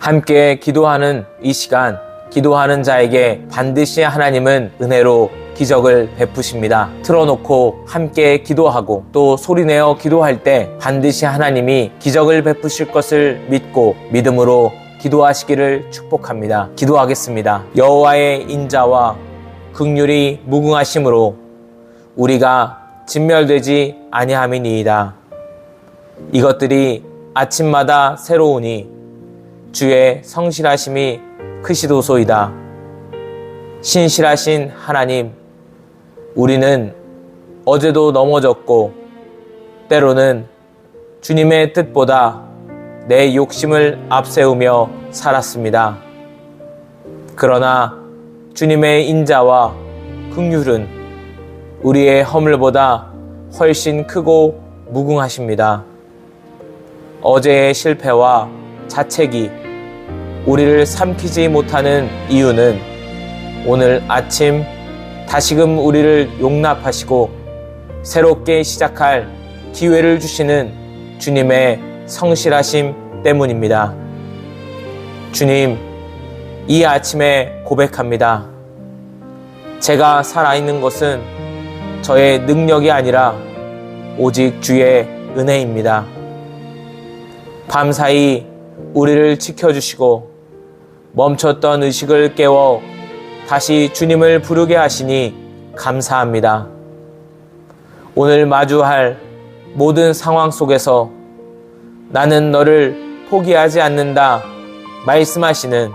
함께 기도하는 이 시간, 기도하는 자에게 반드시 하나님은 은혜로 기적을 베푸십니다. 틀어놓고 함께 기도하고 또 소리내어 기도할 때 반드시 하나님이 기적을 베푸실 것을 믿고 믿음으로 기도하시기를 축복합니다. 기도하겠습니다. 여호와의 인자와 긍휼이 무궁하심으로 우리가 진멸되지 아니함이니이다. 이것들이 아침마다 새로우니 주의 성실하심이 크시도소이다. 신실하신 하나님, 우리는 어제도 넘어졌고 때로는 주님의 뜻보다 내 욕심을 앞세우며 살았습니다. 그러나 주님의 인자와 긍휼은 우리의 허물보다 훨씬 크고 무궁하십니다. 어제의 실패와 자책이 우리를 삼키지 못하는 이유는 오늘 아침 다시금 우리를 용납하시고 새롭게 시작할 기회를 주시는 주님의 성실하심 때문입니다. 주님, 이 아침에 고백합니다. 제가 살아있는 것은 저의 능력이 아니라 오직 주의 은혜입니다. 밤사이 우리를 지켜주시고 멈췄던 의식을 깨워 다시 주님을 부르게 하시니 감사합니다. 오늘 마주할 모든 상황 속에서 나는 너를 포기하지 않는다 말씀하시는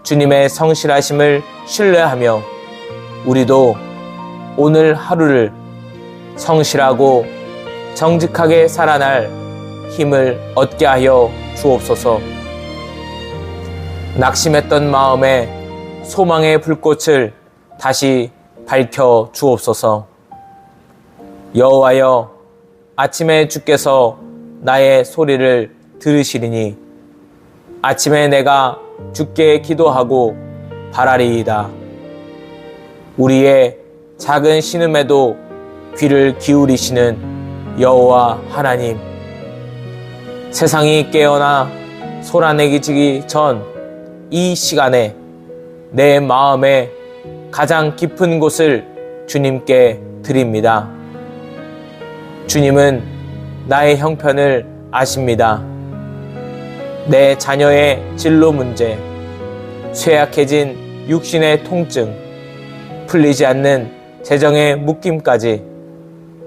주님의 성실하심을 신뢰하며 우리도 오늘 하루를 성실하고 정직하게 살아날 힘을 얻게 하여 주옵소서. 낙심했던 마음에 소망의 불꽃을 다시 밝혀 주옵소서. 여호와여, 아침에 주께서 나의 소리를 들으시리니 아침에 내가 주께 기도하고 바라리이다. 우리의 작은 신음에도 귀를 기울이시는 여호와 하나님, 세상이 깨어나 소란해지기 전 이 시간에 내 마음의 가장 깊은 곳을 주님께 드립니다. 주님은 나의 형편을 아십니다. 내 자녀의 진로 문제, 쇠약해진 육신의 통증, 풀리지 않는 재정의 묶임까지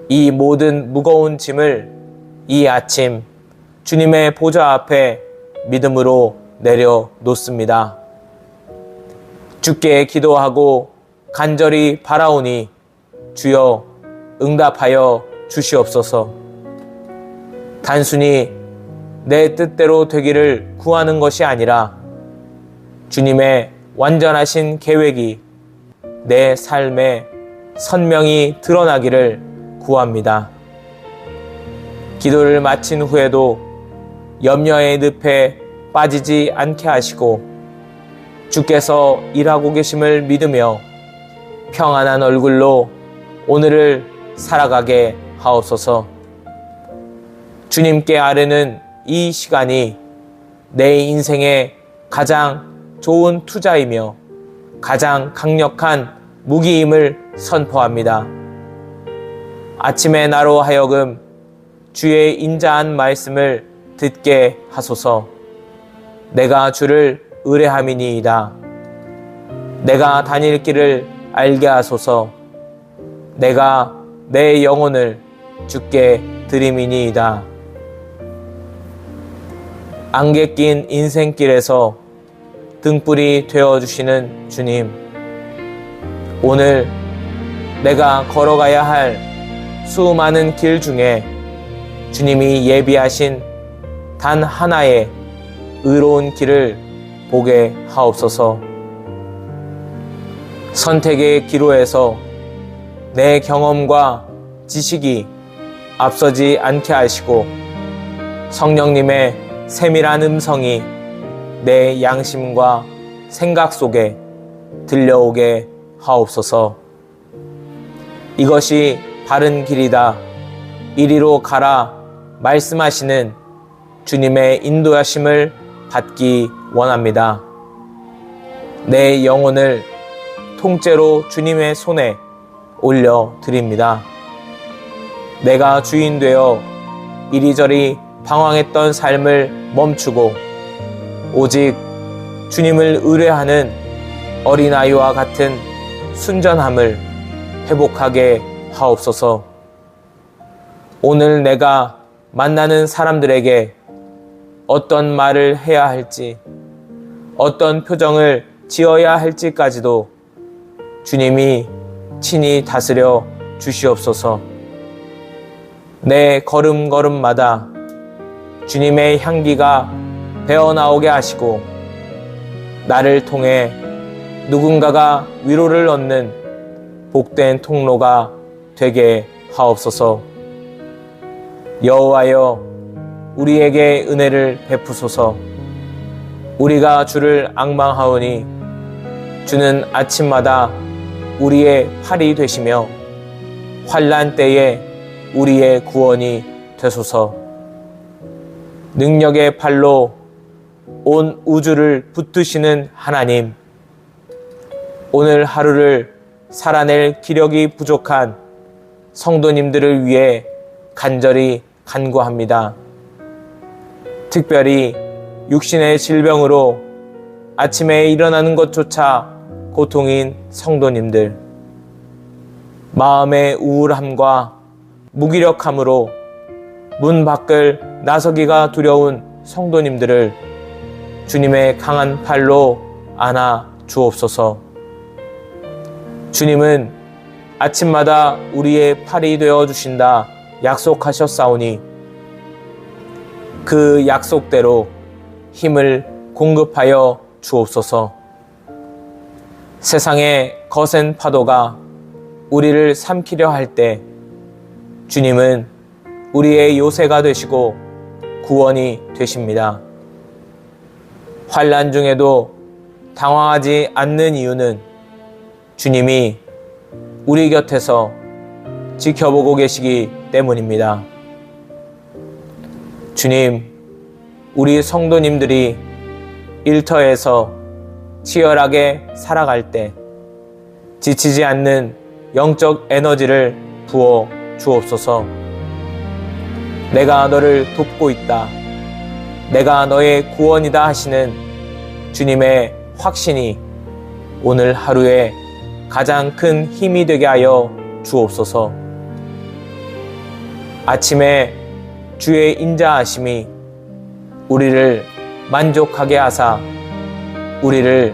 이 모든 무거운 짐을 이 아침 주님의 보좌 앞에 믿음으로 내려놓습니다. 주께 기도하고 간절히 바라오니 주여 응답하여 주시옵소서. 단순히 내 뜻대로 되기를 구하는 것이 아니라 주님의 완전하신 계획이 내 삶에 선명히 드러나기를 구합니다. 기도를 마친 후에도 염려의 늪에 빠지지 않게 하시고 주께서 일하고 계심을 믿으며 평안한 얼굴로 오늘을 살아가게 하옵소서. 주님께 아뢰는 이 시간이 내 인생의 가장 좋은 투자이며 가장 강력한 무기임을 선포합니다. 아침에 나로 하여금 주의 인자한 말씀을 듣게 하소서. 내가 주를 의뢰함이니이다. 내가 다닐 길을 알게 하소서. 내가 내 영혼을 주께 드림이니이다. 안개 낀 인생길에서 등불이 되어주시는 주님, 오늘 내가 걸어가야 할 수많은 길 중에 주님이 예비하신 단 하나의 의로운 길을 보게 하옵소서. 선택의 기로에서 내 경험과 지식이 앞서지 않게 하시고 성령님의 세밀한 음성이 내 양심과 생각 속에 들려오게 하옵소서. 이것이 바른 길이다, 이리로 가라 말씀하시는 주님의 인도하심을 받기 원합니다. 내 영혼을 통째로 주님의 손에 올려드립니다. 내가 주인 되어 이리저리 방황했던 삶을 멈추고 오직 주님을 의뢰하는 어린아이와 같은 순전함을 회복하게 하옵소서. 오늘 내가 만나는 사람들에게 어떤 말을 해야 할지, 어떤 표정을 지어야 할지까지도 주님이 친히 다스려 주시옵소서. 내 걸음걸음마다 주님의 향기가 배어나오게 하시고 나를 통해 누군가가 위로를 얻는 복된 통로가 되게 하옵소서. 여호와여, 우리에게 은혜를 베푸소서. 우리가 주를 앙망하오니 주는 아침마다 우리의 팔이 되시며 환난 때에 우리의 구원이 되소서. 능력의 팔로 온 우주를 붙드시는 하나님, 오늘 하루를 살아낼 기력이 부족한 성도님들을 위해 간절히 간구합니다. 특별히 육신의 질병으로 아침에 일어나는 것조차 고통인 성도님들, 마음의 우울함과 무기력함으로 문 밖을 나서기가 두려운 성도님들을 주님의 강한 팔로 안아 주옵소서. 주님은 아침마다 우리의 팔이 되어 주신다 약속하셨사오니 그 약속대로 힘을 공급하여 주옵소서. 세상의 거센 파도가 우리를 삼키려 할 때 주님은 우리의 요새가 되시고 구원이 되십니다. 환난 중에도 당황하지 않는 이유는 주님이 우리 곁에서 지켜보고 계시기 때문입니다. 주님, 우리 성도님들이 일터에서 치열하게 살아갈 때 지치지 않는 영적 에너지를 부어 주옵소서. 내가 너를 돕고 있다, 내가 너의 구원이다 하시는 주님의 확신이 오늘 하루에 가장 큰 힘이 되게 하여 주옵소서. 아침에 주의 인자하심이 우리를 만족하게 하사 우리를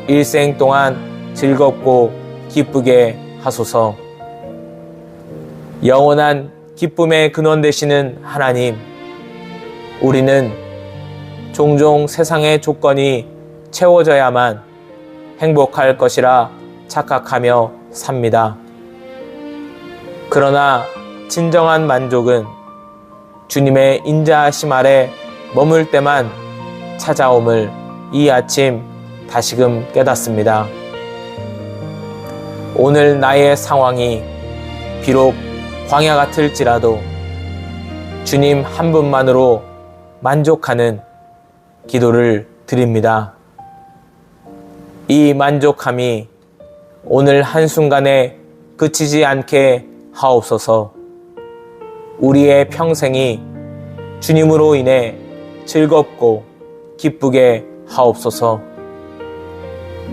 일생 동안 즐겁고 기쁘게 하소서. 영원한 기쁨의 근원 되시는 하나님, 우리는 종종 세상의 조건이 채워져야만 행복할 것이라 착각하며 삽니다. 그러나 진정한 만족은 주님의 인자하심 아래 머물 때만 찾아옴을 이 아침 다시금 깨닫습니다. 오늘 나의 상황이 비록 광야 같을지라도 주님 한 분만으로 만족하는 기도를 드립니다. 이 만족함이 오늘 한순간에 그치지 않게 하옵소서. 우리의 평생이 주님으로 인해 즐겁고 기쁘게 하옵소서.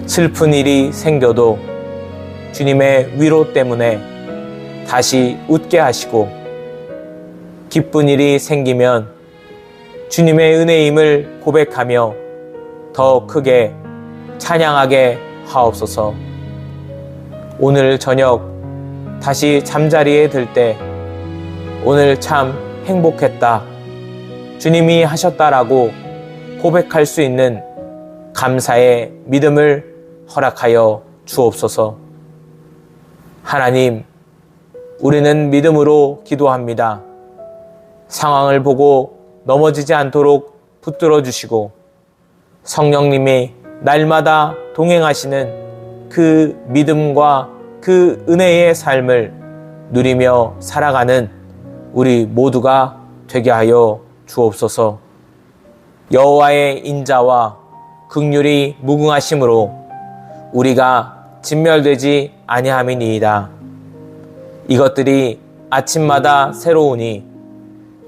슬픈 일이 생겨도 주님의 위로 때문에 다시 웃게 하시고, 기쁜 일이 생기면 주님의 은혜임을 고백하며 더 크게 찬양하게 하옵소서. 오늘 저녁 다시 잠자리에 들 때 오늘 참 행복했다, 주님이 하셨다라고 고백할 수 있는 감사의 믿음을 허락하여 주옵소서. 하나님, 우리는 믿음으로 기도합니다. 상황을 보고 넘어지지 않도록 붙들어 주시고 성령님이 날마다 동행하시는 그 믿음과 그 은혜의 삶을 누리며 살아가는 우리 모두가 되게 하여 주옵소서. 여호와의 인자와 긍휼이 무궁하심으로 우리가 진멸되지 아니함이니이다. 이것들이 아침마다 새로우니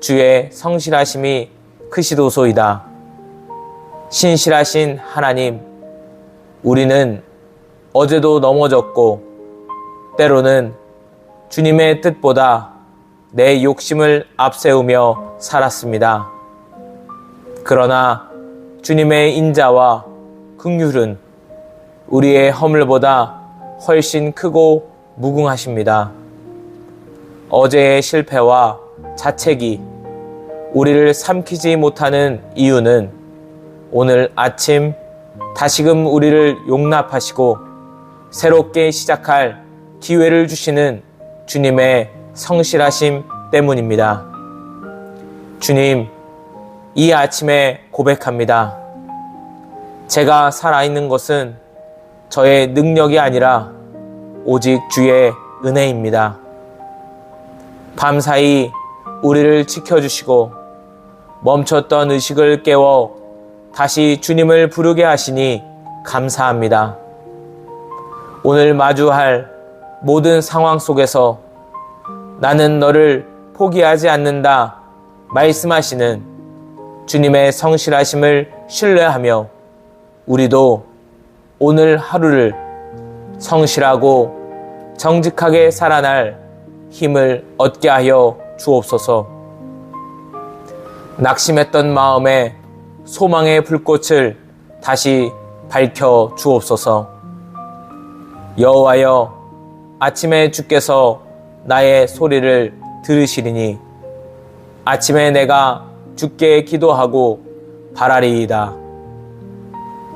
주의 성실하심이 크시도소이다. 신실하신 하나님, 우리는 어제도 넘어졌고 때로는 주님의 뜻보다 내 욕심을 앞세우며 살았습니다. 그러나 주님의 인자와 긍휼은 우리의 허물보다 훨씬 크고 무궁하십니다. 어제의 실패와 자책이 우리를 삼키지 못하는 이유는 오늘 아침 다시금 우리를 용납하시고 새롭게 시작할 기회를 주시는 주님의 성실하심 때문입니다. 주님, 이 아침에 고백합니다. 제가 살아있는 것은 저의 능력이 아니라 오직 주의 은혜입니다. 밤사이 우리를 지켜주시고 멈췄던 의식을 깨워 다시 주님을 부르게 하시니 감사합니다. 오늘 마주할 모든 상황 속에서 나는 너를 포기하지 않는다 말씀하시는 주님의 성실하심을 신뢰하며 우리도 오늘 하루를 성실하고 정직하게 살아날 힘을 얻게 하여 주옵소서. 낙심했던 마음에 소망의 불꽃을 다시 밝혀 주옵소서. 여호와여, 아침에 주께서 나의 소리를 들으시리니 아침에 내가 주께 기도하고 바라리이다.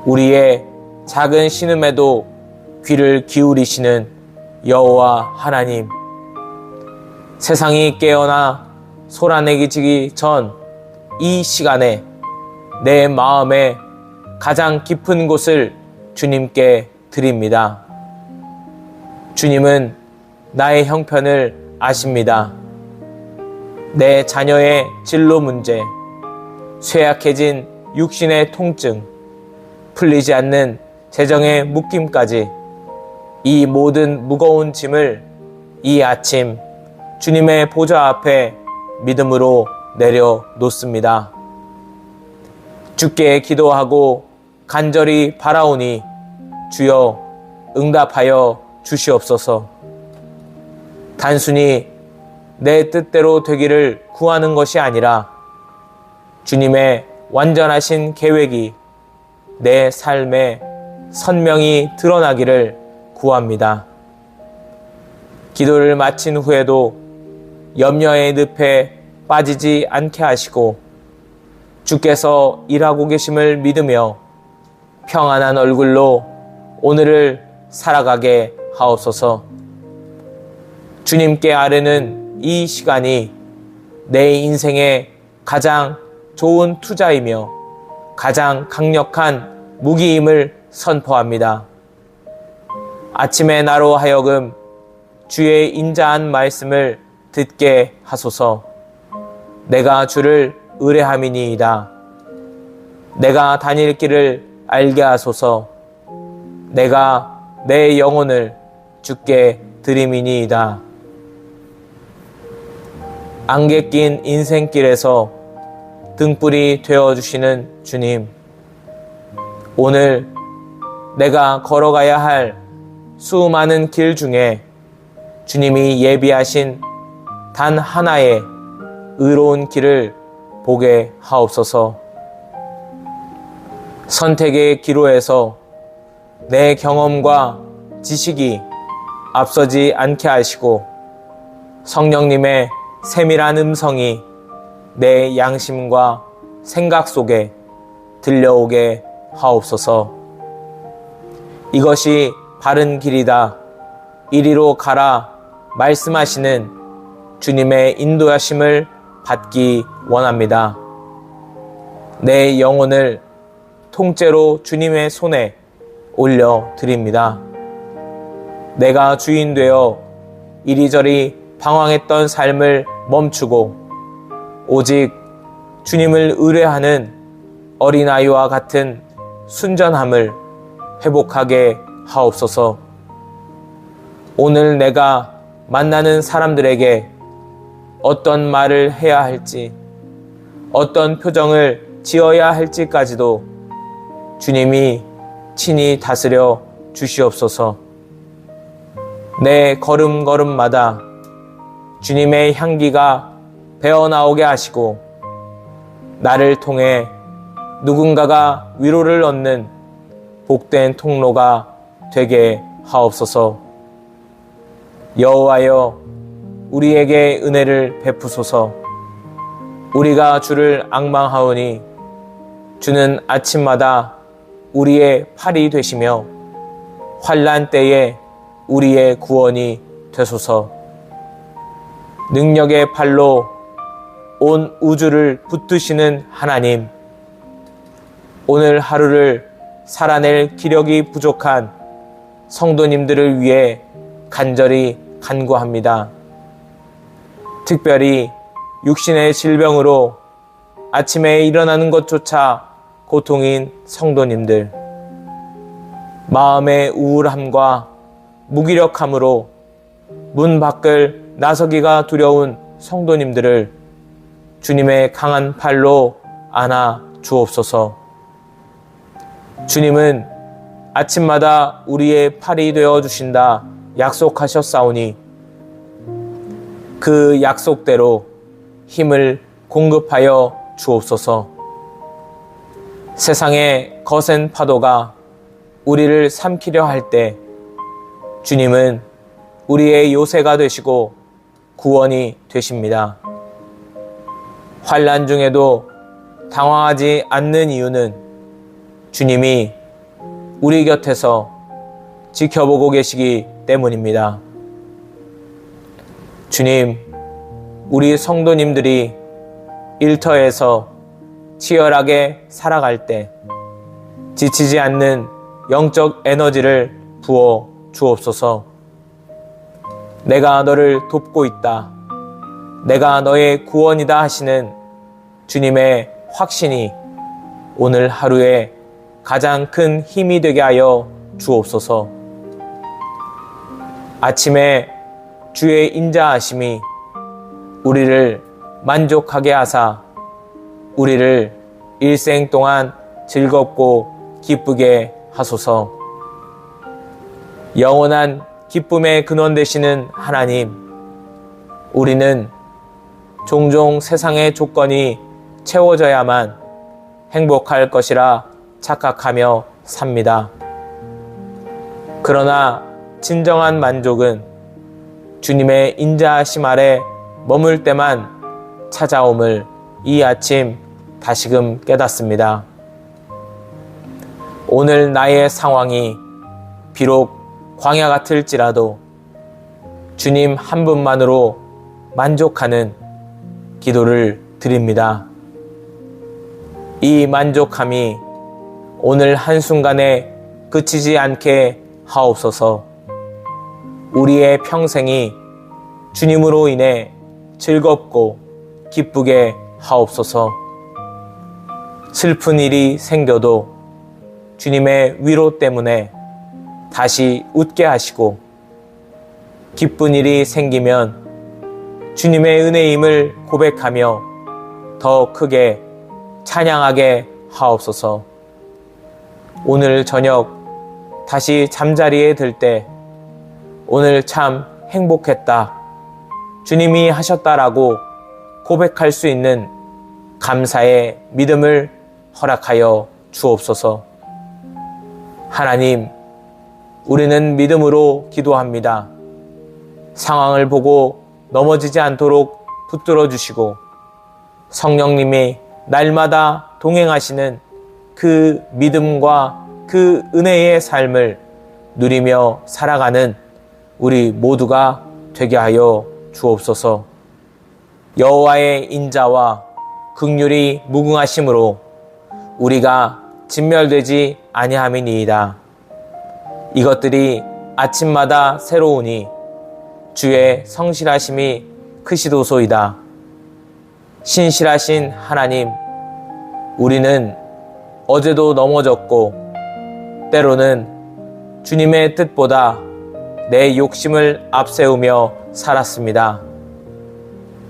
우리의 작은 신음에도 귀를 기울이시는 여호와 하나님, 세상이 깨어나 소란해지기 전 이 시간에 내 마음의 가장 깊은 곳을 주님께 드립니다. 주님은 나의 형편을 아십니다. 내 자녀의 진로 문제, 쇠약해진 육신의 통증, 풀리지 않는 재정의 묶임까지 이 모든 무거운 짐을 이 아침 주님의 보좌 앞에 믿음으로 내려놓습니다. 주께 기도하고 간절히 바라오니 주여 응답하여 주시옵소서. 단순히 내 뜻대로 되기를 구하는 것이 아니라 주님의 완전하신 계획이 내 삶에 선명히 드러나기를 구합니다. 기도를 마친 후에도 염려의 늪에 빠지지 않게 하시고 주께서 일하고 계심을 믿으며 평안한 얼굴로 오늘을 살아가게 하옵소서. 주님께 아뢰는 이 시간이 내 인생의 가장 좋은 투자이며 가장 강력한 무기임을 선포합니다. 아침에 나로 하여금 주의 인자한 말씀을 듣게 하소서. 내가 주를 의뢰함이니이다. 내가 다닐 길을 알게 하소서. 내가 내 영혼을 주께 드림이니이다. 안개 낀 인생길에서 등불이 되어주시는 주님, 오늘 내가 걸어가야 할 수많은 길 중에 주님이 예비하신 단 하나의 의로운 길을 보게 하옵소서. 선택의 기로에서 내 경험과 지식이 앞서지 않게 하시고 성령님의 세밀한 음성이 내 양심과 생각 속에 들려오게 하옵소서. 이것이 바른 길이다, 이리로 가라 말씀하시는 주님의 인도하심을 받기 원합니다. 내 영혼을 통째로 주님의 손에 올려드립니다. 내가 주인 되어 이리저리 방황했던 삶을 멈추고 오직 주님을 의뢰하는 어린아이와 같은 순전함을 회복하게 하옵소서. 오늘 내가 만나는 사람들에게 어떤 말을 해야 할지, 어떤 표정을 지어야 할지까지도 주님이 친히 다스려 주시옵소서. 내 걸음걸음마다 주님의 향기가 배어나오게 하시고 나를 통해 누군가가 위로를 얻는 복된 통로가 되게 하옵소서. 여호와여, 우리에게 은혜를 베푸소서. 우리가 주를 앙망하오니 주는 아침마다 우리의 팔이 되시며 환난 때에 우리의 구원이 되소서. 능력의 팔로 온 우주를 붙드시는 하나님, 오늘 하루를 살아낼 기력이 부족한 성도님들을 위해 간절히 간구합니다. 특별히 육신의 질병으로 아침에 일어나는 것조차 고통인 성도님들, 마음의 우울함과 무기력함으로 문 밖을 나서기가 두려운 성도님들을 주님의 강한 팔로 안아 주옵소서. 주님은 아침마다 우리의 팔이 되어 주신다 약속하셨사오니 그 약속대로 힘을 공급하여 주옵소서. 세상의 거센 파도가 우리를 삼키려 할 때 주님은 우리의 요새가 되시고 구원이 되십니다. 환난 중에도 당황하지 않는 이유는 주님이 우리 곁에서 지켜보고 계시기 때문입니다. 주님, 우리 성도님들이 일터에서 치열하게 살아갈 때 지치지 않는 영적 에너지를 부어 주옵소서. 내가 너를 돕고 있다, 내가 너의 구원이다 하시는 주님의 확신이 오늘 하루에 가장 큰 힘이 되게 하여 주옵소서. 아침에 주의 인자하심이 우리를 만족하게 하사 우리를 일생 동안 즐겁고 기쁘게 하소서. 영원한 기쁨의 근원 되시는 하나님, 우리는 종종 세상의 조건이 채워져야만 행복할 것이라 착각하며 삽니다. 그러나 진정한 만족은 주님의 인자하심 아래 머물 때만 찾아옴을 이 아침 다시금 깨닫습니다. 오늘 나의 상황이 비록 광야 같을지라도 주님 한 분만으로 만족하는 기도를 드립니다. 이 만족함이 오늘 한순간에 그치지 않게 하옵소서. 우리의 평생이 주님으로 인해 즐겁고 기쁘게 하옵소서. 슬픈 일이 생겨도 주님의 위로 때문에 다시 웃게 하시고, 기쁜 일이 생기면 주님의 은혜임을 고백하며 더 크게 찬양하게 하옵소서. 오늘 저녁 다시 잠자리에 들 때 오늘 참 행복했다, 주님이 하셨다라고 고백할 수 있는 감사의 믿음을 허락하여 주옵소서. 하나님, 우리는 믿음으로 기도합니다. 상황을 보고 넘어지지 않도록 붙들어 주시고 성령님이 날마다 동행하시는 그 믿음과 그 은혜의 삶을 누리며 살아가는 우리 모두가 되게 하여 주옵소서. 여호와의 인자와 긍휼이 무궁하심으로 우리가 진멸되지 아니함이니이다. 이것들이 아침마다 새로우니 주의 성실하심이 크시도소이다. 신실하신 하나님, 우리는 어제도 넘어졌고 때로는 주님의 뜻보다 내 욕심을 앞세우며 살았습니다.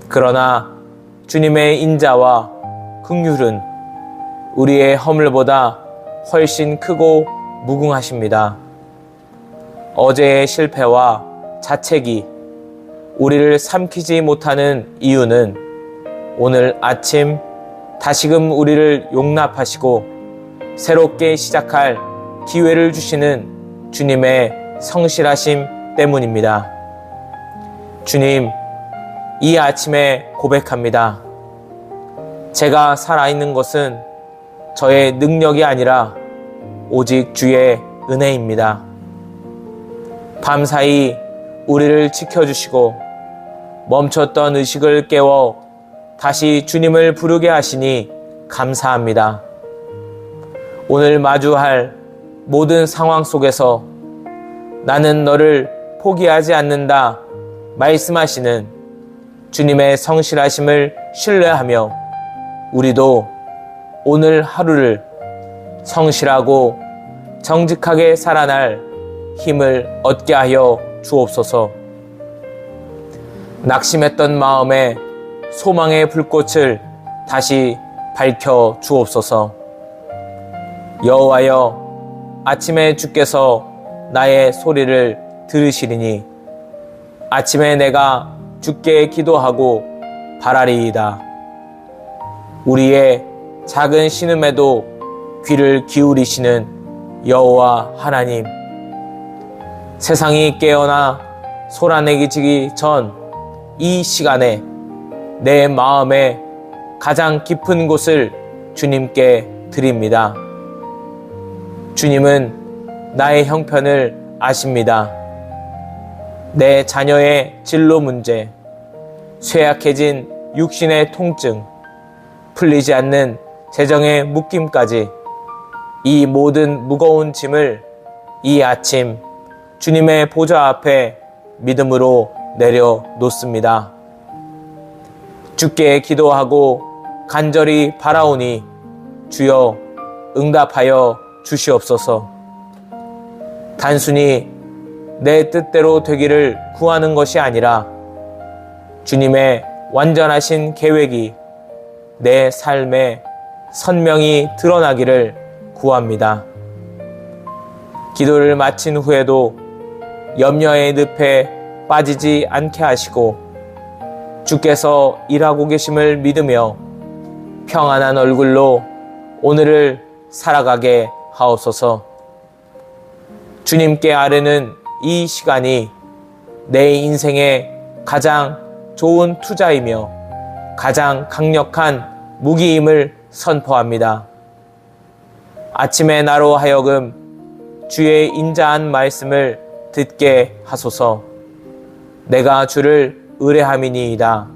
그러나 주님의 인자와 긍휼은 우리의 허물보다 훨씬 크고 무궁하십니다. 어제의 실패와 자책이 우리를 삼키지 못하는 이유는 오늘 아침 다시금 우리를 용납하시고 새롭게 시작할 기회를 주시는 주님의 성실하심 때문입니다. 주님, 이 아침에 고백합니다. 제가 살아있는 것은 저의 능력이 아니라 오직 주의 은혜입니다. 밤사이 우리를 지켜주시고 멈췄던 의식을 깨워 다시 주님을 부르게 하시니 감사합니다. 오늘 마주할 모든 상황 속에서 나는 너를 포기하지 않는다 말씀하시는 주님의 성실하심을 신뢰하며 우리도 오늘 하루를 성실하고 정직하게 살아날 힘을 얻게 하여 주옵소서. 낙심했던 마음에 소망의 불꽃을 다시 밝혀 주옵소서. 여호와여, 아침에 주께서 나의 소리를 들으시리니 아침에 내가 주께 기도하고 바라리이다. 우리의 작은 신음에도 귀를 기울이시는 여호와 하나님, 세상이 깨어나 소란해지기 전 이 시간에 내 마음의 가장 깊은 곳을 주님께 드립니다. 주님은 나의 형편을 아십니다. 내 자녀의 진로 문제, 쇠약해진 육신의 통증, 풀리지 않는 재정의 묶임까지 이 모든 무거운 짐을 이 아침 주님의 보좌 앞에 믿음으로 내려놓습니다. 주께 기도하고 간절히 바라오니 주여 응답하여 주시옵소서. 단순히 내 뜻대로 되기를 구하는 것이 아니라 주님의 완전하신 계획이 내 삶에 선명히 드러나기를 구합니다. 기도를 마친 후에도 염려의 늪에 빠지지 않게 하시고 주께서 일하고 계심을 믿으며 평안한 얼굴로 오늘을 살아가게 하옵소서. 주님께 아뢰는 이 시간이 내 인생의 가장 좋은 투자이며 가장 강력한 무기임을 선포합니다. 아침에 나로 하여금 주의 인자한 말씀을 듣게 하소서. 내가 주를 의뢰함이니이다.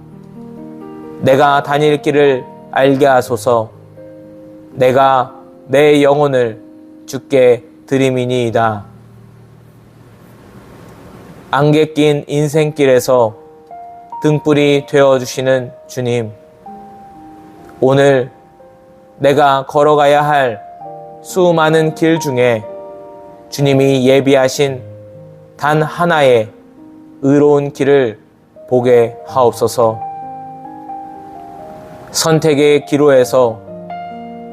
내가 다닐 길을 알게 하소서. 내가 내 영혼을 주께 드림이니이다. 안개 낀 인생길에서 등불이 되어주시는 주님, 오늘 내가 걸어가야 할 수많은 길 중에 주님이 예비하신 단 하나의 의로운 길을 보게 하옵소서. 선택의 기로에서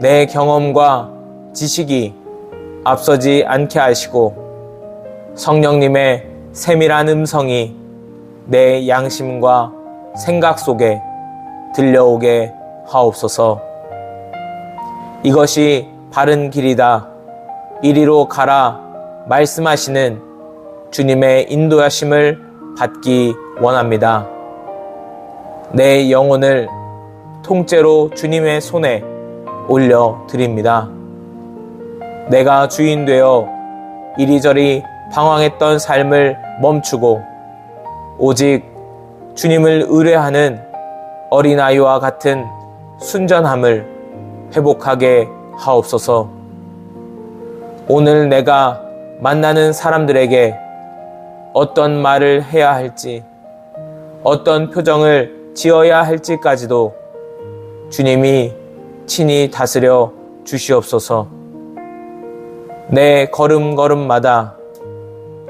내 경험과 지식이 앞서지 않게 하시고 성령님의 세밀한 음성이 내 양심과 생각 속에 들려오게 하옵소서. 이것이 바른 길이다, 이리로 가라 말씀하시는 주님의 인도하심을 받기 원합니다. 내 영혼을 통째로 주님의 손에 올려드립니다. 내가 주인 되어 이리저리 방황했던 삶을 멈추고 오직 주님을 의뢰하는 어린아이와 같은 순전함을 회복하게 하옵소서. 오늘 내가 만나는 사람들에게 어떤 말을 해야 할지, 어떤 표정을 지어야 할지까지도 주님이 친히 다스려 주시옵소서. 내 걸음걸음마다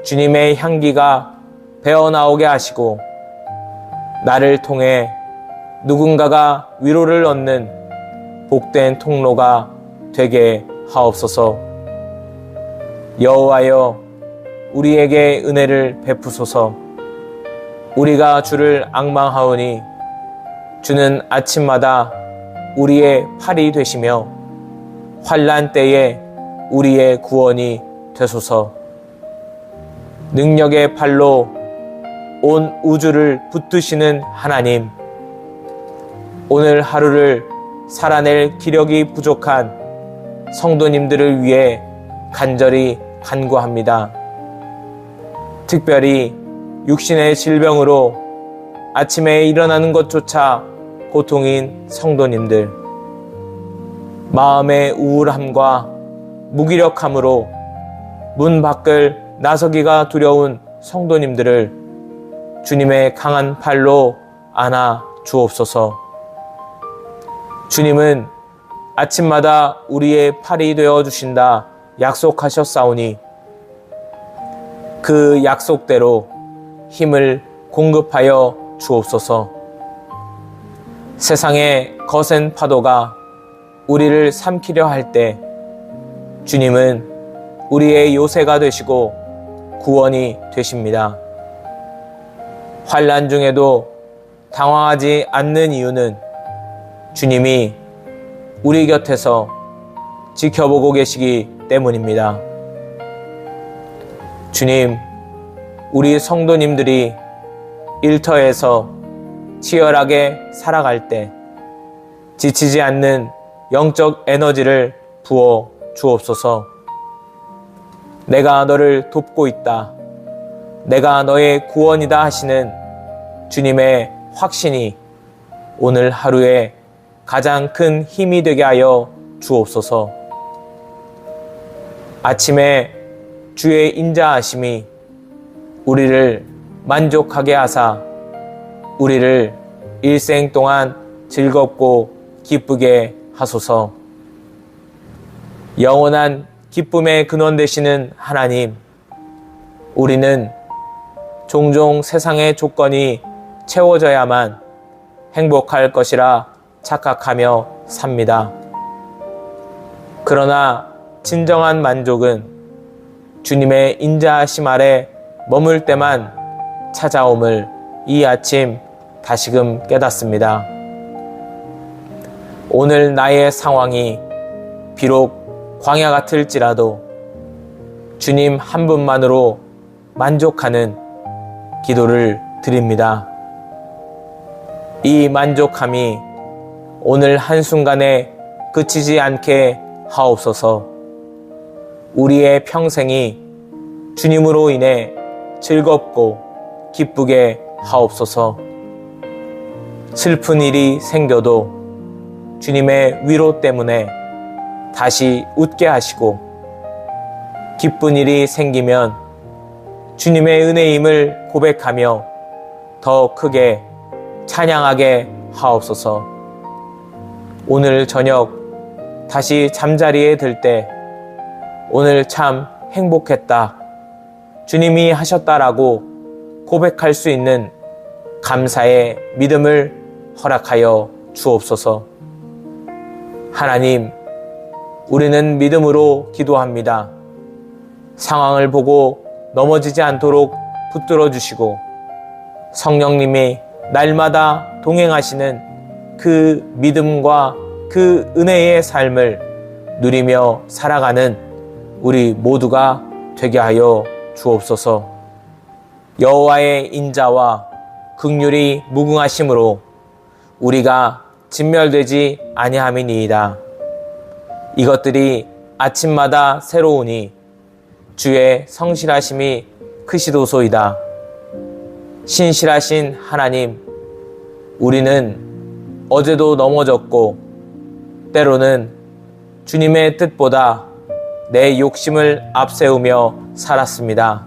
주님의 향기가 배어나오게 하시고 나를 통해 누군가가 위로를 얻는 복된 통로가 되게 하옵소서. 여호와여, 우리에게 은혜를 베푸소서. 우리가 주를 앙망하오니 주는 아침마다 우리의 팔이 되시며 환난 때에 우리의 구원이 되소서. 능력의 팔로 온 우주를 붙드시는 하나님, 오늘 하루를 살아낼 기력이 부족한 성도님들을 위해 간절히 간구합니다. 특별히 육신의 질병으로 아침에 일어나는 것조차 고통인 성도님들, 마음의 우울함과 무기력함으로 문 밖을 나서기가 두려운 성도님들을 주님의 강한 팔로 안아 주옵소서. 주님은 아침마다 우리의 팔이 되어 주신다 약속하셨사오니 그 약속대로 힘을 공급하여 주옵소서. 세상의 거센 파도가 우리를 삼키려 할 때 주님은 우리의 요새가 되시고 구원이 되십니다. 환난 중에도 당황하지 않는 이유는 주님이 우리 곁에서 지켜보고 계시기 때문입니다. 주님, 우리 성도님들이 일터에서 치열하게 살아갈 때 지치지 않는 영적 에너지를 부어 주옵소서. 내가 너를 돕고 있다, 내가 너의 구원이다 하시는 주님의 확신이 오늘 하루에 가장 큰 힘이 되게 하여 주옵소서. 아침에 주의 인자하심이 우리를 만족하게 하사 우리를 일생 동안 즐겁고 기쁘게 하소서. 영원한 기쁨의 근원 되시는 하나님, 우리는 종종 세상의 조건이 채워져야만 행복할 것이라 착각하며 삽니다. 그러나 진정한 만족은 주님의 인자하심 아래 머물 때만 찾아옴을 이 아침 다시금 깨닫습니다. 오늘 나의 상황이 비록 광야 같을지라도 주님 한 분만으로 만족하는 기도를 드립니다. 이 만족함이 오늘 한순간에 그치지 않게 하옵소서. 우리의 평생이 주님으로 인해 즐겁고 기쁘게 하옵소서. 슬픈 일이 생겨도 주님의 위로 때문에 다시 웃게 하시고, 기쁜 일이 생기면 주님의 은혜임을 고백하며 더 크게 찬양하게 하옵소서. 오늘 저녁 다시 잠자리에 들 때 오늘 참 행복했다, 주님이 하셨다라고 고백할 수 있는 감사의 믿음을 허락하여 주옵소서. 하나님, 우리는 믿음으로 기도합니다. 상황을 보고 넘어지지 않도록 붙들어 주시고 성령님이 날마다 동행하시는 그 믿음과 그 은혜의 삶을 누리며 살아가는 우리 모두가 되게 하여 주옵소서. 여호와의 인자와 긍휼이 무궁하심으로 우리가 진멸되지 아니함이니이다. 이것들이 아침마다 새로우니 주의 성실하심이 크시도소이다. 신실하신 하나님, 우리는 어제도 넘어졌고 때로는 주님의 뜻보다 내 욕심을 앞세우며 살았습니다.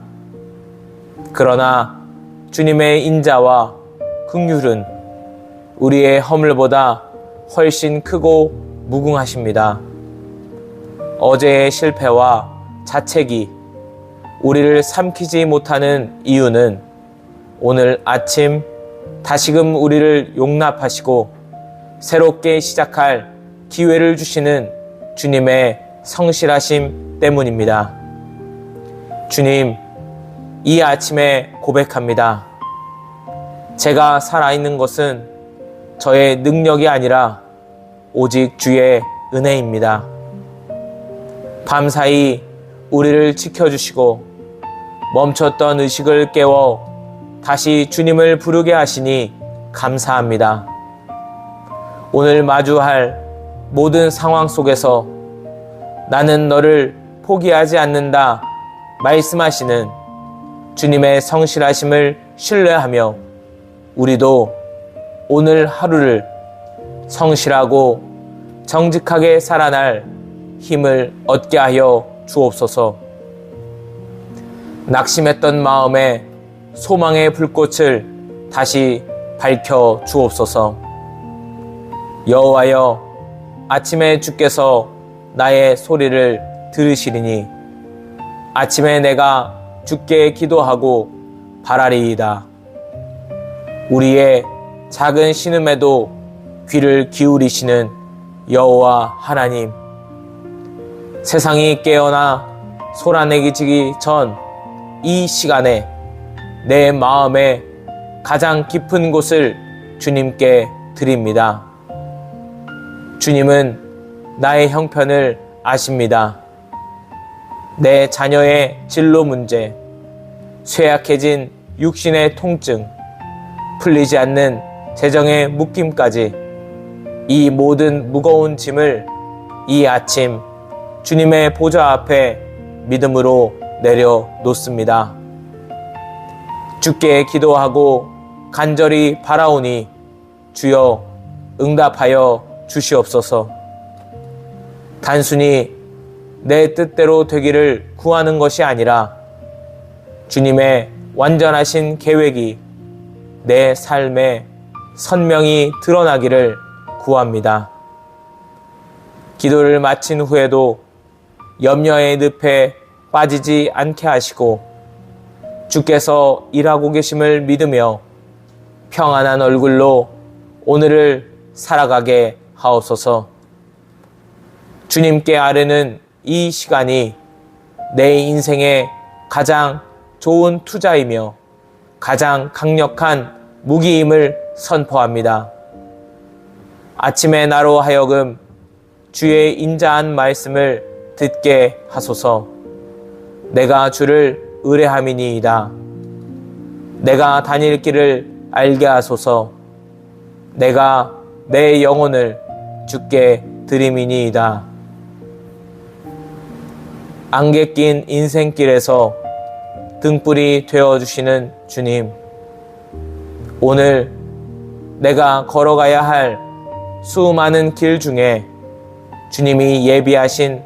그러나 주님의 인자와 긍휼은 우리의 허물보다 훨씬 크고 무궁하십니다. 어제의 실패와 자책이 우리를 삼키지 못하는 이유는 오늘 아침 다시금 우리를 용납하시고 새롭게 시작할 기회를 주시는 주님의 성실하심 때문입니다. 주님, 이 아침에 고백합니다. 제가 살아있는 것은 저의 능력이 아니라 오직 주의 은혜입니다. 밤사이 우리를 지켜주시고 멈췄던 의식을 깨워 다시 주님을 부르게 하시니 감사합니다. 오늘 마주할 모든 상황 속에서 나는 너를 포기하지 않는다 말씀하시는 주님의 성실하심을 신뢰하며 우리도 오늘 하루를 성실하고 정직하게 살아날 힘을 얻게 하여 주옵소서. 낙심했던 마음에 소망의 불꽃을 다시 밝혀 주옵소서. 여호와여, 아침에 주께서 나의 소리를 들으시리니 아침에 내가 주께 기도하고 바라리이다. 우리의 작은 신음에도 귀를 기울이시는 여호와 하나님, 세상이 깨어나 소란해지기 전 이 시간에 내 마음의 가장 깊은 곳을 주님께 드립니다. 주님은 나의 형편을 아십니다. 내 자녀의 진로 문제, 쇠약해진 육신의 통증, 풀리지 않는 재정의 묶임까지 이 모든 무거운 짐을 이 아침 주님의 보좌 앞에 믿음으로 내려놓습니다. 주께 기도하고 간절히 바라오니 주여 응답하여 주시옵소서. 단순히 내 뜻대로 되기를 구하는 것이 아니라 주님의 완전하신 계획이 내 삶에 선명히 드러나기를 구합니다. 기도를 마친 후에도 염려의 늪에 빠지지 않게 하시고 주께서 일하고 계심을 믿으며 평안한 얼굴로 오늘을 살아가게 하옵소서. 주님께 아뢰는 이 시간이 내 인생의 가장 좋은 투자이며 가장 강력한 무기임을 선포합니다. 아침에 나로 하여금 주의 인자한 말씀을 듣게 하소서. 내가 주를 의뢰함이니이다. 내가 다닐 길을 알게 하소서. 내가 내 영혼을 주께 드림이니이다. 안개 낀 인생길에서 등불이 되어주시는 주님, 오늘 내가 걸어가야 할 수많은 길 중에 주님이 예비하신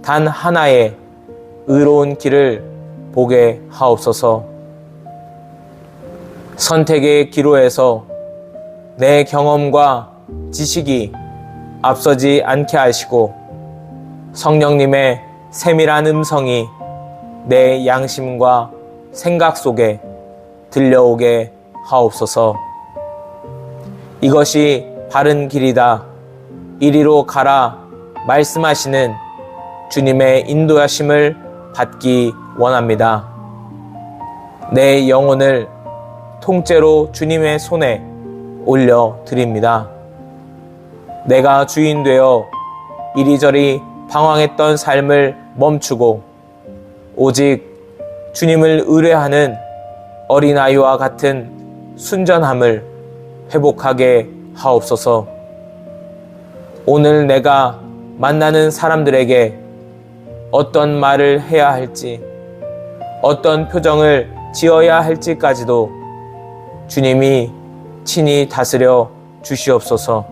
단 하나의 의로운 길을 보게 하옵소서. 선택의 기로에서 내 경험과 지식이 앞서지 않게 하시고 성령님의 세밀한 음성이 내 양심과 생각 속에 들려오게 하옵소서. 이것이 바른 길이다, 이리로 가라 말씀하시는 주님의 인도하심을 받기 원합니다. 내 영혼을 통째로 주님의 손에 올려드립니다. 내가 주인 되어 이리저리 방황했던 삶을 멈추고 오직 주님을 의뢰하는 어린아이와 같은 순전함을 회복하게 하옵소서. 오늘 내가 만나는 사람들에게 어떤 말을 해야 할지, 어떤 표정을 지어야 할지까지도 주님이 친히 다스려 주시옵소서.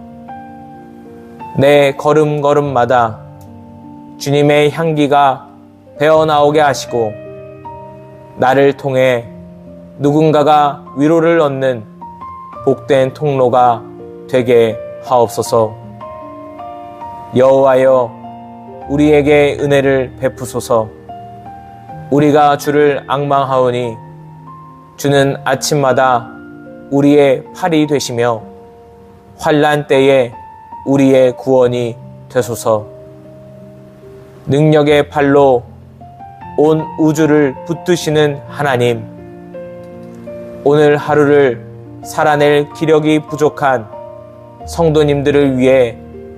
내 걸음걸음마다 주님의 향기가 배어나오게 하시고 나를 통해 누군가가 위로를 얻는 복된 통로가 되게 하옵소서. 여호와여, 우리에게 은혜를 베푸소서. 우리가 주를 앙망하오니 주는 아침마다 우리의 팔이 되시며 환난 때에 우리의 구원이 되소서. 능력의 팔로 온 우주를 붙드시는 하나님, 오늘 하루를 살아낼 기력이 부족한 성도님들을 위해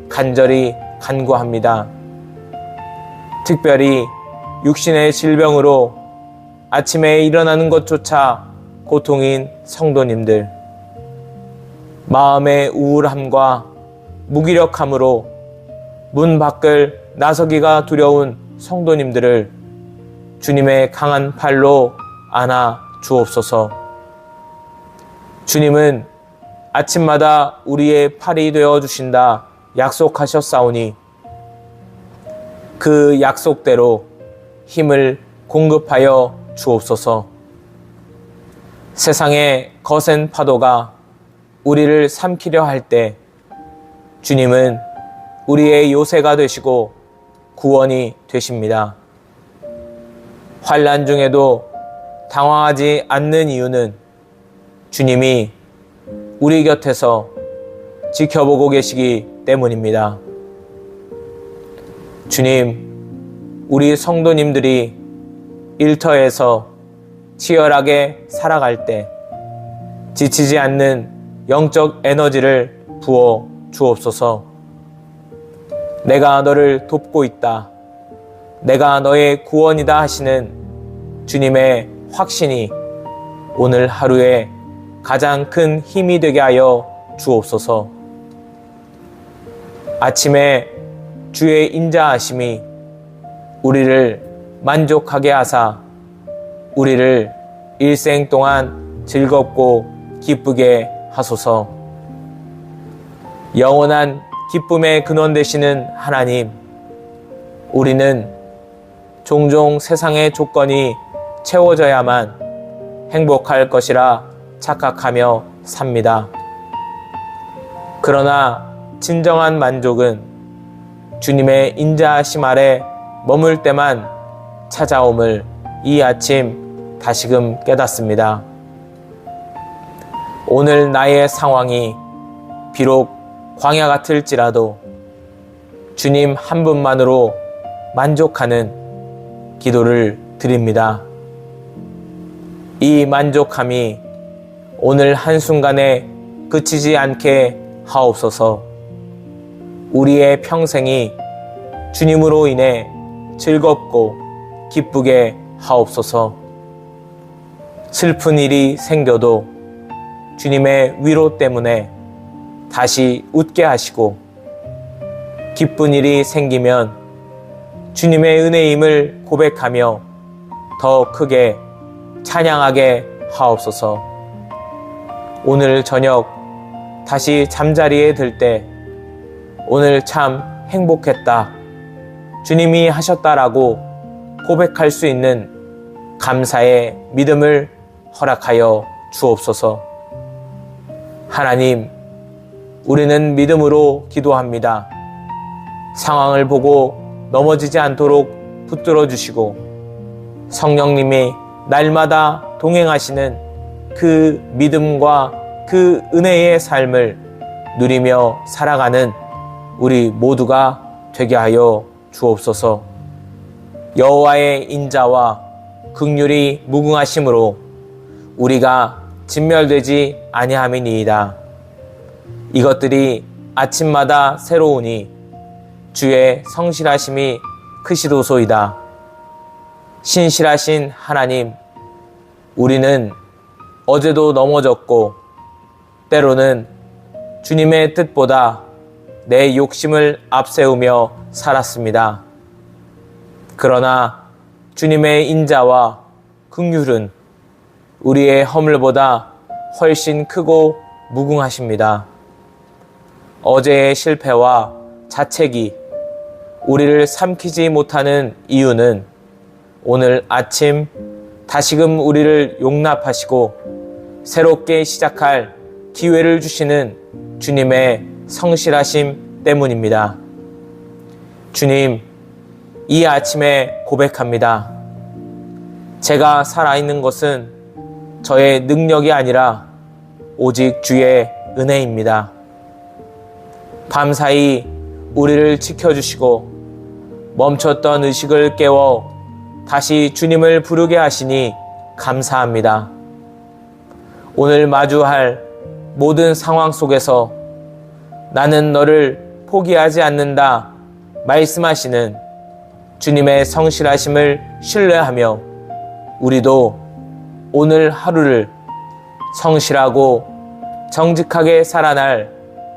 간절히 간구합니다. 특별히 육신의 질병으로 아침에 일어나는 것조차 고통인 성도님들, 마음의 우울함과 무기력함으로 문 밖을 나서기가 두려운 성도님들을 주님의 강한 팔로 안아 주옵소서. 주님은 아침마다 우리의 팔이 되어 주신다 약속하셨사오니 그 약속대로 힘을 공급하여 주옵소서. 세상의 거센 파도가 우리를 삼키려 할 때 주님은 우리의 요새가 되시고 구원이 되십니다. 환난 중에도 당황하지 않는 이유는 주님이 우리 곁에서 지켜보고 계시기 때문입니다. 주님, 우리 성도님들이 일터에서 치열하게 살아갈 때 지치지 않는 영적 에너지를 부어 주옵소서. 내가 너를 돕고 있다, 내가 너의 구원이다 하시는 주님의 확신이 오늘 하루에 가장 큰 힘이 되게 하여 주옵소서. 아침에 주의 인자하심이 우리를 만족하게 하사 우리를 일생 동안 즐겁고 기쁘게 하소서. 영원한 기쁨의 근원 되시는 하나님, 우리는 종종 세상의 조건이 채워져야만 행복할 것이라 착각하며 삽니다. 그러나 진정한 만족은 주님의 인자하심 아래 머물 때만 찾아옴을 이 아침 다시금 깨닫습니다. 오늘 나의 상황이 비록 광야 같을지라도 주님 한 분만으로 만족하는 기도를 드립니다. 이 만족함이 오늘 한순간에 그치지 않게 하옵소서. 우리의 평생이 주님으로 인해 즐겁고 기쁘게 하옵소서. 슬픈 일이 생겨도 주님의 위로 때문에 다시 웃게 하시고, 기쁜 일이 생기면 주님의 은혜임을 고백하며 더 크게 찬양하게 하옵소서. 오늘 저녁 다시 잠자리에 들 때 오늘 참 행복했다, 주님이 하셨다라고 고백할 수 있는 감사의 믿음을 허락하여 주옵소서. 하나님, 우리는 믿음으로 기도합니다. 상황을 보고 넘어지지 않도록 붙들어 주시고 성령님이 날마다 동행하시는 그 믿음과 그 은혜의 삶을 누리며 살아가는 우리 모두가 되게 하여 주옵소서. 여호와의 인자와 긍휼이 무궁하심으로 우리가 진멸되지 아니함이니이다. 이것들이 아침마다 새로우니 주의 성실하심이 크시도소이다. 신실하신 하나님, 우리는 어제도 넘어졌고 때로는 주님의 뜻보다 내 욕심을 앞세우며 살았습니다. 그러나 주님의 인자와 긍휼은 우리의 허물보다 훨씬 크고 무궁하십니다. 어제의 실패와 자책이 우리를 삼키지 못하는 이유는 오늘 아침 다시금 우리를 용납하시고 새롭게 시작할 기회를 주시는 주님의 성실하심 때문입니다. 주님, 이 아침에 고백합니다. 제가 살아있는 것은 저의 능력이 아니라 오직 주의 은혜입니다. 밤사이 우리를 지켜주시고 멈췄던 의식을 깨워 다시 주님을 부르게 하시니 감사합니다. 오늘 마주할 모든 상황 속에서 나는 너를 포기하지 않는다 말씀하시는 주님의 성실하심을 신뢰하며 우리도 오늘 하루를 성실하고 정직하게 살아날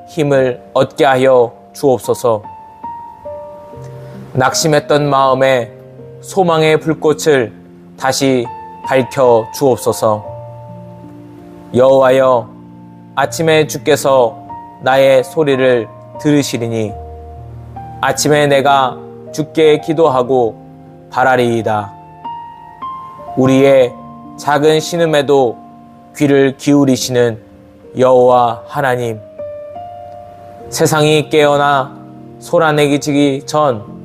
힘을 얻게 하여 주옵소서. 낙심했던 마음에 소망의 불꽃을 다시 밝혀 주옵소서. 여호와여, 아침에 주께서 나의 소리를 들으시리니 아침에 내가 주께 기도하고 바라리이다. 우리의 작은 신음에도 귀를 기울이시는 여호와 하나님, 세상이 깨어나 소란해지기 전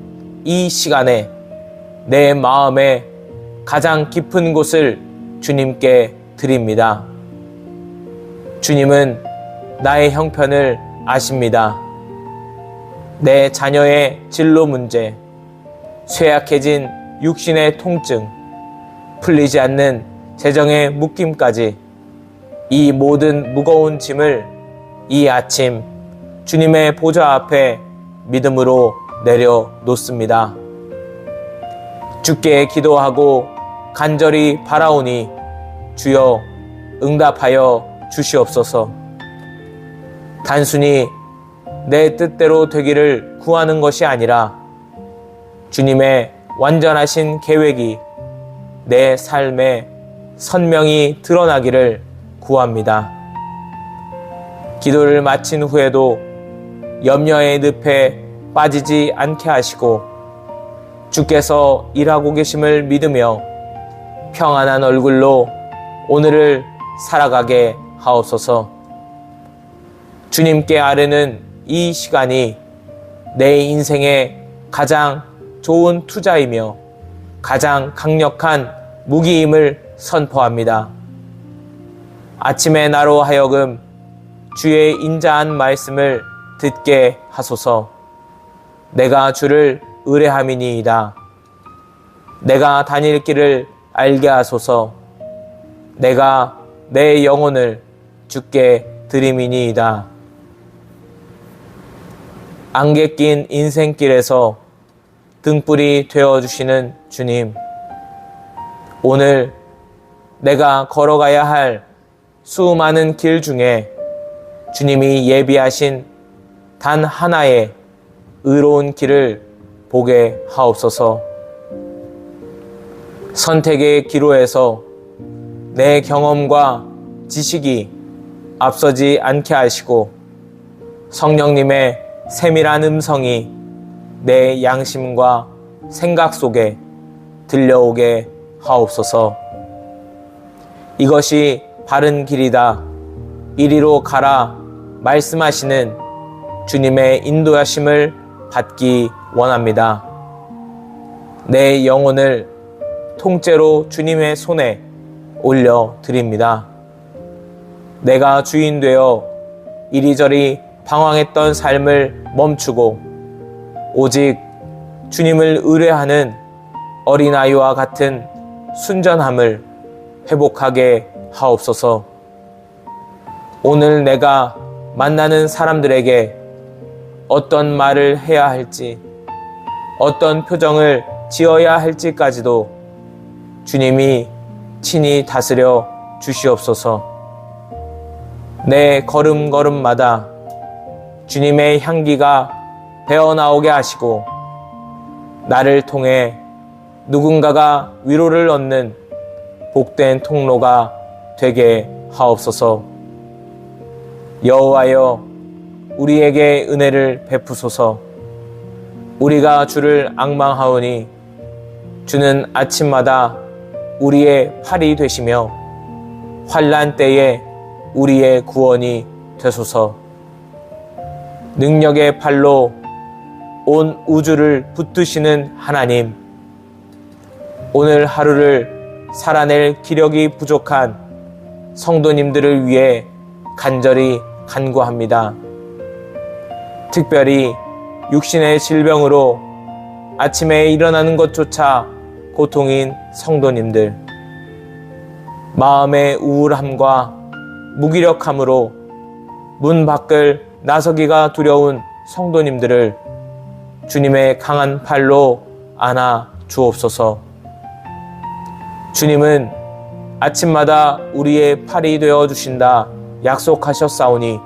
이 시간에 내 마음의 가장 깊은 곳을 주님께 드립니다. 주님은 나의 형편을 아십니다. 내 자녀의 진로 문제, 쇠약해진 육신의 통증, 풀리지 않는 재정의 묶임까지 이 모든 무거운 짐을 이 아침 주님의 보좌 앞에 믿음으로 내려놓습니다. 주께 기도하고 간절히 바라오니 주여 응답하여 주시옵소서. 단순히 내 뜻대로 되기를 구하는 것이 아니라 주님의 완전하신 계획이 내 삶에 선명히 드러나기를 구합니다. 기도를 마친 후에도 염려의 늪에 빠지지 않게 하시고 주께서 일하고 계심을 믿으며 평안한 얼굴로 오늘을 살아가게 하옵소서. 주님께 아뢰는 이 시간이 내 인생의 가장 좋은 투자이며 가장 강력한 무기임을 선포합니다. 아침에 나로 하여금 주의 인자한 말씀을 듣게 하소서. 내가 주를 의뢰함이니이다. 내가 다닐 길을 알게 하소서. 내가 내 영혼을 주께 드림이니이다. 안개 낀 인생길에서 등불이 되어주시는 주님, 오늘 내가 걸어가야 할 수많은 길 중에 주님이 예비하신 단 하나의 의로운 길을 보게 하옵소서. 선택의 기로에서 내 경험과 지식이 앞서지 않게 하시고 성령님의 세밀한 음성이 내 양심과 생각 속에 들려오게 하옵소서. 이것이 바른 길이다, 이리로 가라 말씀하시는 주님의 인도하심을 받기 원합니다. 내 영혼을 통째로 주님의 손에 올려드립니다. 내가 주인 되어 이리저리 방황했던 삶을 멈추고 오직 주님을 의뢰하는 어린아이와 같은 순전함을 회복하게 하옵소서. 오늘 내가 만나는 사람들에게 어떤 말을 해야 할지, 어떤 표정을 지어야 할지까지도 주님이 친히 다스려 주시옵소서. 내 걸음걸음마다 주님의 향기가 배어나오게 하시고 나를 통해 누군가가 위로를 얻는 복된 통로가 되게 하옵소서. 여호와여, 우리에게 은혜를 베푸소서. 우리가 주를 앙망하오니 주는 아침마다 우리의 팔이 되시며 환난 때에 우리의 구원이 되소서. 능력의 팔로 온 우주를 붙드시는 하나님, 오늘 하루를 살아낼 기력이 부족한 성도님들을 위해 간절히 간구합니다. 특별히 육신의 질병으로 아침에 일어나는 것조차 고통인 성도님들, 마음의 우울함과 무기력함으로 문 밖을 나서기가 두려운 성도님들을 주님의 강한 팔로 안아 주옵소서. 주님은 아침마다 우리의 팔이 되어 주신다 약속하셨사오니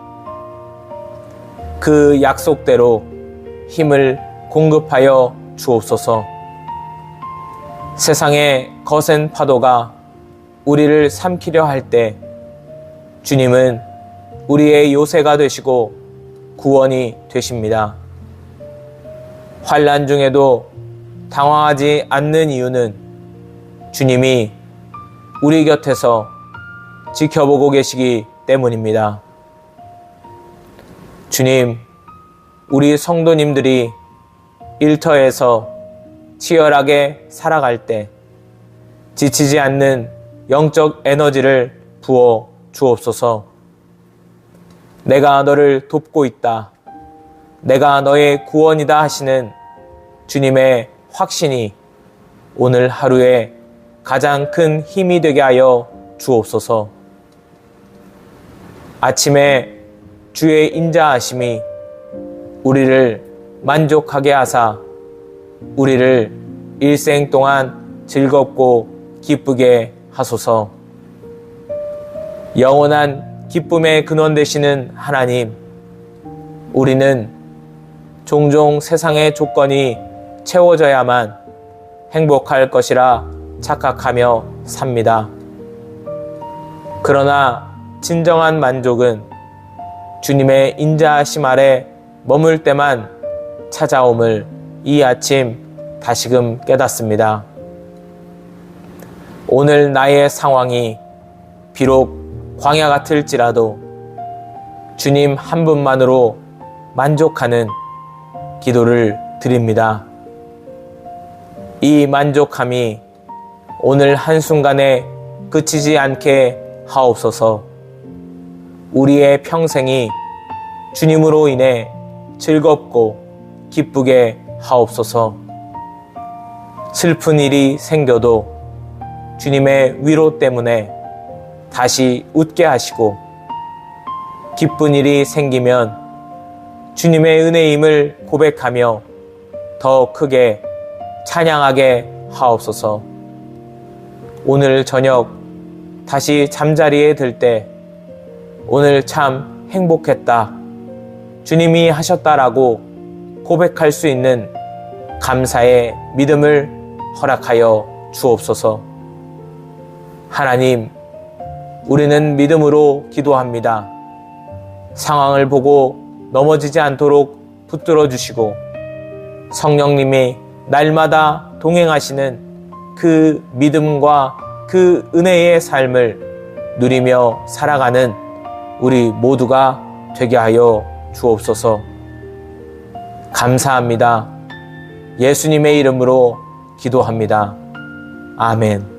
그 약속대로 힘을 공급하여 주옵소서. 세상의 거센 파도가 우리를 삼키려 할 때 주님은 우리의 요새가 되시고 구원이 되십니다. 환난 중에도 당황하지 않는 이유는 주님이 우리 곁에서 지켜보고 계시기 때문입니다. 주님, 우리 성도님들이 일터에서 치열하게 살아갈 때 지치지 않는 영적 에너지를 부어 주옵소서. 내가 너를 돕고 있다, 내가 너의 구원이다 하시는 주님의 확신이 오늘 하루에 가장 큰 힘이 되게 하여 주옵소서. 아침에 주의 인자하심이 우리를 만족하게 하사 우리를 일생 동안 즐겁고 기쁘게 하소서. 영원한 기쁨의 근원 되시는 하나님, 우리는 종종 세상의 조건이 채워져야만 행복할 것이라 착각하며 삽니다. 그러나 진정한 만족은 주님의 인자하심 아래 머물 때만 찾아옴을 이 아침 다시금 깨닫습니다. 오늘 나의 상황이 비록 광야 같을지라도 주님 한 분만으로 만족하는 기도를 드립니다. 이 만족함이 오늘 한순간에 그치지 않게 하옵소서. 우리의 평생이 주님으로 인해 즐겁고 기쁘게 하옵소서. 슬픈 일이 생겨도 주님의 위로 때문에 다시 웃게 하시고, 기쁜 일이 생기면 주님의 은혜임을 고백하며 더 크게 찬양하게 하옵소서. 오늘 저녁 다시 잠자리에 들 때 오늘 참 행복했다, 주님이 하셨다라고 고백할 수 있는 감사의 믿음을 허락하여 주옵소서. 하나님, 우리는 믿음으로 기도합니다. 상황을 보고 넘어지지 않도록 붙들어 주시고 성령님이 날마다 동행하시는 그 믿음과 그 은혜의 삶을 누리며 살아가는 우리 모두가 되게 하여 주옵소서. 감사합니다. 예수님의 이름으로 기도합니다. 아멘.